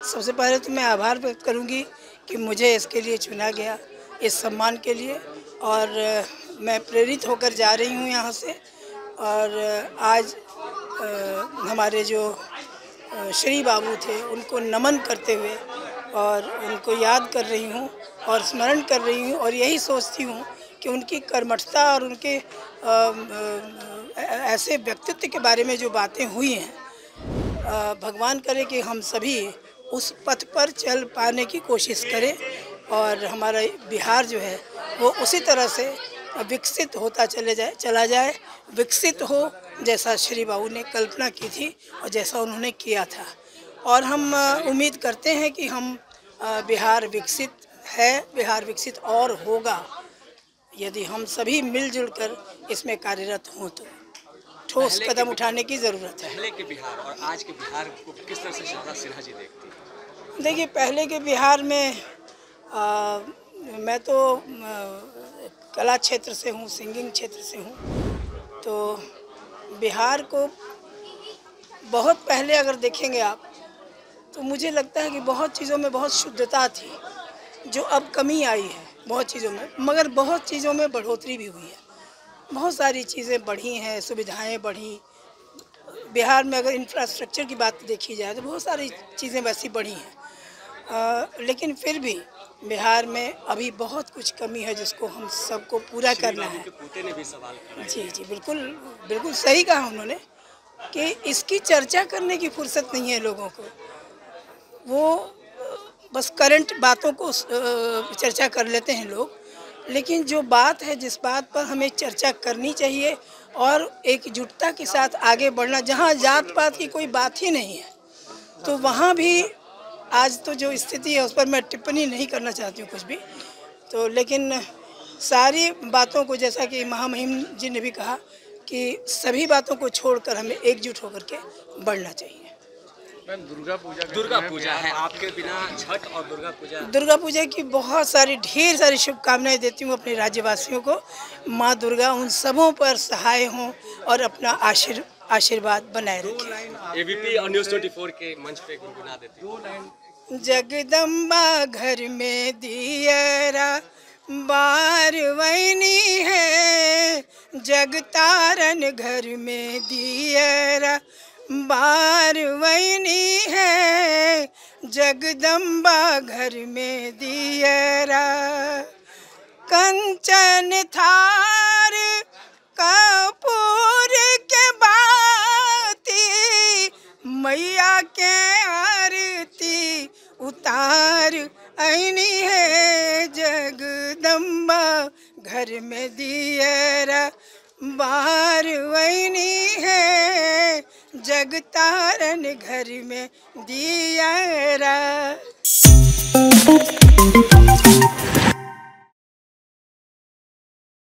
सबसे पहले तो मैं आभार व्यक्त करूंगी कि मुझे इसके लिए चुना गया, इस सम्मान के लिए। और मैं प्रेरित होकर जा रही हूं यहाँ से। और आज हमारे जो श्री बाबू थे उनको नमन करते हुए और उनको याद कर रही हूँ और स्मरण कर रही हूँ, और यही सोचती हूँ कि उनकी कर्मठता और उनके ऐसे व्यक्तित्व के बारे में जो बातें हुई हैं, भगवान करे कि हम सभी उस पथ पर चल पाने की कोशिश करें और हमारा बिहार जो है वो उसी तरह से विकसित होता चला जाए, विकसित हो जैसा श्री बाबू ने कल्पना की थी और जैसा उन्होंने किया था। और हम उम्मीद करते हैं कि हम बिहार विकसित है, बिहार विकसित और होगा यदि हम सभी मिलजुल कर इसमें कार्यरत हों। तो ठोस कदम उठाने की ज़रूरत है। पहले के बिहार और आज के बिहार को किस तरह से शिवराज सिन्हा जी देखती हैं? देखिए, पहले के बिहार में मैं तो कला क्षेत्र से हूँ, सिंगिंग क्षेत्र से हूँ। तो बिहार को बहुत पहले अगर देखेंगे आप तो मुझे लगता है कि बहुत चीज़ों में बहुत शुद्धता थी, जो अब कमी आई है बहुत चीज़ों में, मगर बहुत चीज़ों में बढ़ोतरी भी हुई है। बहुत सारी चीज़ें बढ़ी हैं, सुविधाएं बढ़ी। बिहार में अगर इंफ्रास्ट्रक्चर की बात देखी जाए तो बहुत सारी चीज़ें वैसी बढ़ी हैं, लेकिन फिर भी बिहार में अभी बहुत कुछ कमी है जिसको हम सबको पूरा करना है। पोते ने भी सवाल किया। जी, बिल्कुल बिल्कुल सही कहा उन्होंने कि इसकी चर्चा करने की फुर्सत नहीं है लोगों को। वो बस करंट बातों को चर्चा कर लेते हैं लोग, लेकिन जो बात है, जिस बात पर हमें चर्चा करनी चाहिए और एकजुटता के साथ आगे बढ़ना, जहाँ जात पात की कोई बात ही नहीं है, तो वहाँ भी आज तो जो स्थिति है उस पर मैं टिप्पणी नहीं करना चाहती हूँ कुछ भी। तो लेकिन सारी बातों को, जैसा कि महामहिम जी ने भी कहा कि सभी बातों को छोड़कर हमें एकजुट होकर के बढ़ना चाहिए। दुर्गा पूजा है, आपके बिना छठ और दुर्गा पूजा की बहुत सारी ढेर सारी शुभकामनाएं देती हूँ अपने राज्यवासियों को। माँ दुर्गा उन सबों पर सहाय हों और अपना आशीर्वाद बनाए रखें। एबीपी और न्यूज़ 24 के मंच पे गुनगुना देती हूँ। जगदम्बा घर में दियरा बारवैनी है, जगतारन घर में दियरा बारवैनी है, जगदम्बा घर में दियरा। कंचन थार कपूर के बाती, मैया के आरती उतार ऐनी है, जगदम्बा घर में दियरा बारवैनी है, जगतारन घर में दियरा।